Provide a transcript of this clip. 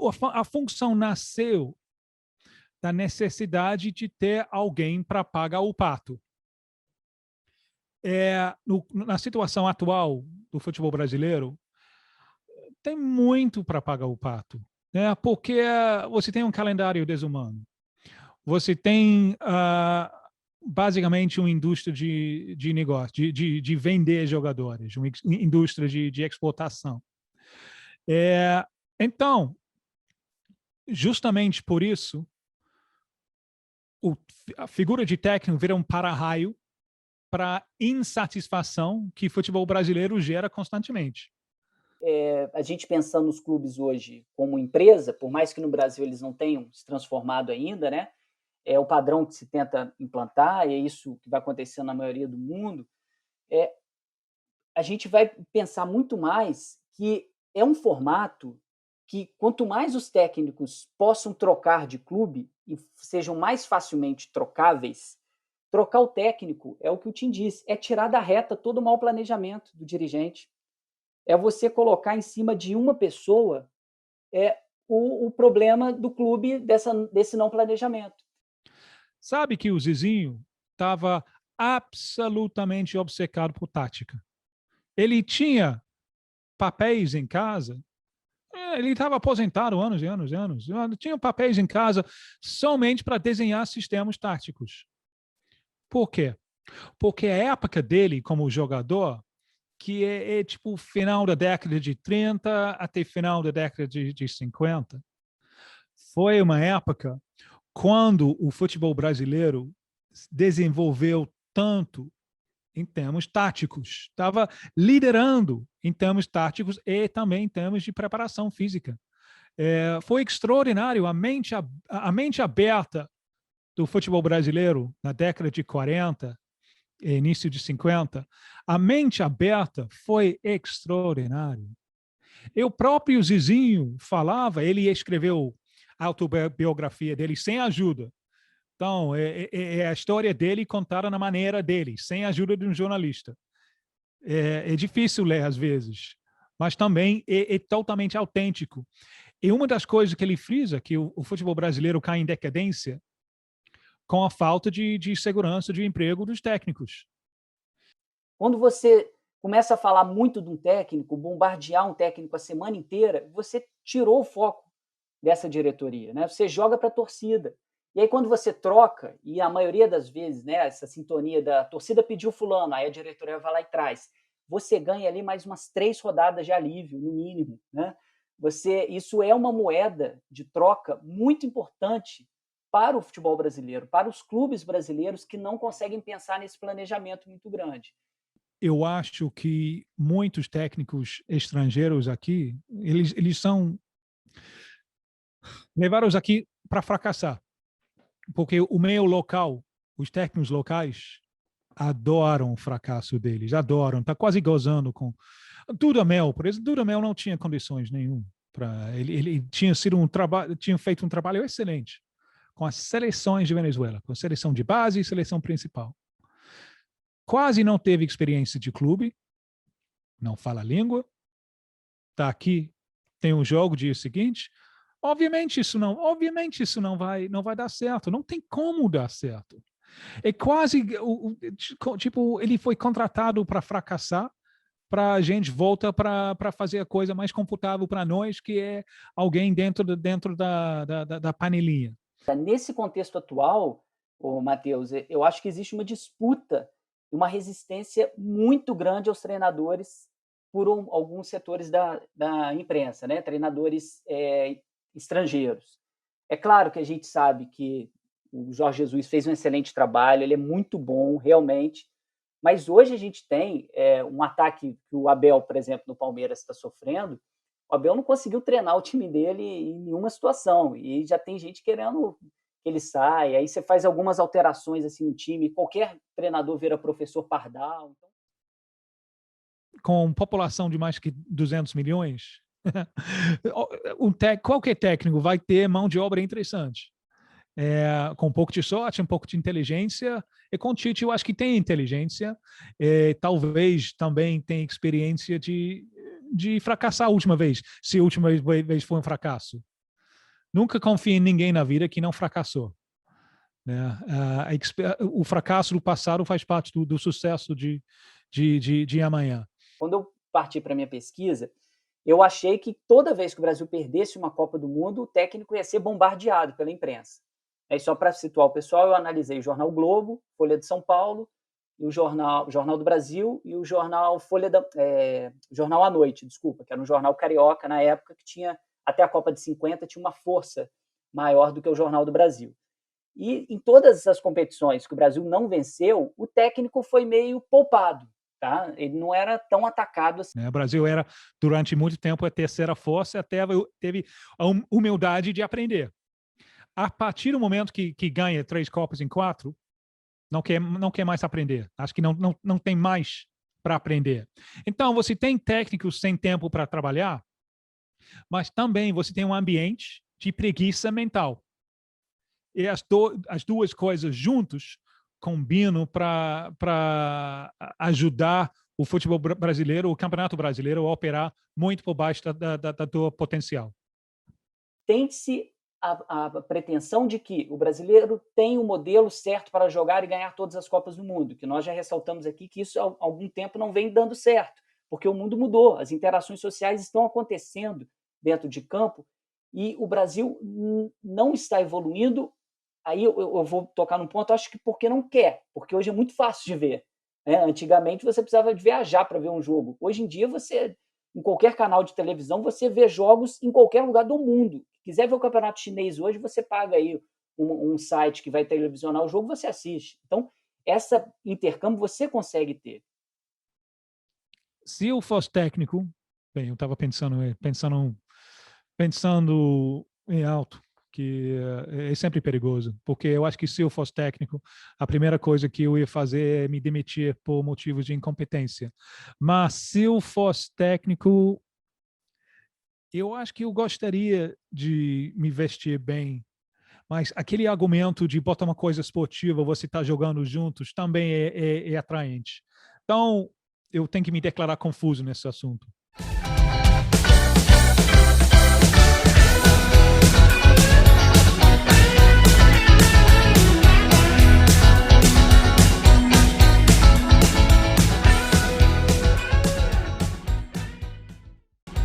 a função nasceu da necessidade de ter alguém para pagar o pato. Na situação atual do futebol brasileiro, tem muito para pagar o pato, né? Porque você tem um calendário desumano. Você tem basicamente uma indústria de negócio, de vender jogadores, uma indústria de exportação. Então, justamente por isso, a figura de técnico vira um para-raio para a insatisfação que o futebol brasileiro gera constantemente. A gente pensando nos clubes hoje como empresa, por mais que no Brasil eles não tenham se transformado ainda, né? É o padrão que se tenta implantar, e é isso que vai acontecer na maioria do mundo, a gente vai pensar muito mais que é um formato que, quanto mais os técnicos possam trocar de clube e sejam mais facilmente trocáveis, trocar o técnico é o que o Tim disse, é tirar da reta todo o mau planejamento do dirigente. É você colocar em cima de uma pessoa o problema do clube desse não planejamento. Sabe que o Zizinho estava absolutamente obcecado por tática. Ele tinha papéis em casa, ele estava aposentado anos e anos e anos, tinha papéis em casa somente para desenhar sistemas táticos. Por quê? Porque a época dele como jogador, que é tipo final da década de 30 até final da década de 50, foi uma época quando o futebol brasileiro desenvolveu tanto em termos táticos, estava liderando em termos táticos e também em termos de preparação física. Foi extraordinário a mente aberta do futebol brasileiro na década de 40, início de 50. A mente aberta foi extraordinário. E o próprio Zizinho falava, ele escreveu a autobiografia dele sem ajuda. Então, é a história dele contada na maneira dele, sem a ajuda de um jornalista. É difícil ler às vezes, mas também é totalmente autêntico. E uma das coisas que ele frisa, que o futebol brasileiro cai em decadência com a falta de segurança de emprego dos técnicos. Quando você começa a falar muito de um técnico, bombardear um técnico a semana inteira, você tirou o foco dessa diretoria, né? Você joga para a torcida. E aí quando você troca, e a maioria das vezes, né, essa sintonia da torcida pediu fulano, aí a diretoria vai lá e traz, você ganha ali mais umas 3 rodadas de alívio, no mínimo, né? Isso é uma moeda de troca muito importante para o futebol brasileiro, para os clubes brasileiros que não conseguem pensar nesse planejamento muito grande. Eu acho que muitos técnicos estrangeiros aqui, eles são levados aqui para fracassar, porque o meio local, os técnicos locais, adoram o fracasso deles, adoram, tá quase gozando com Dudamel, por exemplo. Dudamel não tinha condições nenhum para ele tinha sido tinha feito um trabalho excelente com as seleções de Venezuela, com a seleção de base e seleção principal. Quase não teve experiência de clube, não fala a língua, tá aqui, tem um jogo dia seguinte. Obviamente isso não vai dar certo, não tem como dar certo. É quase tipo, ele foi contratado para fracassar, para a gente volta para fazer a coisa mais confortável para nós, que é alguém dentro da panelinha. Nesse contexto atual, Matheus, eu acho que existe uma disputa e uma resistência muito grande aos treinadores por alguns setores da imprensa, né? Treinadores estrangeiros. É claro que a gente sabe que o Jorge Jesus fez um excelente trabalho, ele é muito bom, realmente, mas hoje a gente tem um ataque que o Abel, por exemplo, no Palmeiras está sofrendo. O Abel não conseguiu treinar o time dele em nenhuma situação, e já tem gente querendo que ele saia, aí você faz algumas alterações assim no time, qualquer treinador vira professor Pardal. Então... Com população de mais que 200 milhões, qualquer técnico vai ter mão de obra interessante. Com um pouco de sorte, um pouco de inteligência, e com o Tite eu acho que tem inteligência, talvez também tenha experiência de fracassar a última vez, se a última vez foi um fracasso. Nunca confie em ninguém na vida que não fracassou. Né? O fracasso do passado faz parte do sucesso de amanhã. Quando eu parti para a minha pesquisa, eu achei que toda vez que o Brasil perdesse uma Copa do Mundo, o técnico ia ser bombardeado pela imprensa. Aí, só para situar o pessoal, eu analisei o Jornal Globo, Folha de São Paulo, e o Jornal do Brasil e o Jornal Jornal à Noite, desculpa, que era um jornal carioca na época, que tinha, até a Copa de 50, tinha uma força maior do que o Jornal do Brasil. E em todas as competições que o Brasil não venceu, o técnico foi meio poupado. Tá? Ele não era tão atacado assim. O Brasil era, durante muito tempo, a terceira força, até teve a humildade de aprender. A partir do momento que ganha 3 Copas em 4, não quer mais aprender. Acho que não tem mais para aprender. Então, você tem técnicos sem tempo para trabalhar, mas também você tem um ambiente de preguiça mental. E as duas coisas juntos combinam para ajudar o futebol brasileiro, o campeonato brasileiro, a operar muito por baixo do potencial. Tem-se a pretensão de que o brasileiro tem um modelo certo para jogar e ganhar todas as Copas do Mundo, que nós já ressaltamos aqui que isso há algum tempo não vem dando certo, porque o mundo mudou, as interações sociais estão acontecendo dentro de campo e o Brasil não está evoluindo. Aí eu vou tocar num ponto, acho que porque não quer, porque hoje é muito fácil de ver. Né? Antigamente você precisava de viajar para ver um jogo. Hoje em dia, em qualquer canal de televisão, você vê jogos em qualquer lugar do mundo. Se quiser ver o campeonato chinês hoje, você paga aí um site que vai televisionar o jogo, você assiste. Então, essa intercâmbio você consegue ter. Se eu fosse técnico, bem, eu estava pensando em alto, que é sempre perigoso, porque eu acho que se eu fosse técnico, a primeira coisa que eu ia fazer é me demitir por motivos de incompetência. Mas se eu fosse técnico, eu acho que eu gostaria de me vestir bem, mas aquele argumento de botar uma coisa esportiva, você está jogando juntos, também é atraente. Então, eu tenho que me declarar confuso nesse assunto.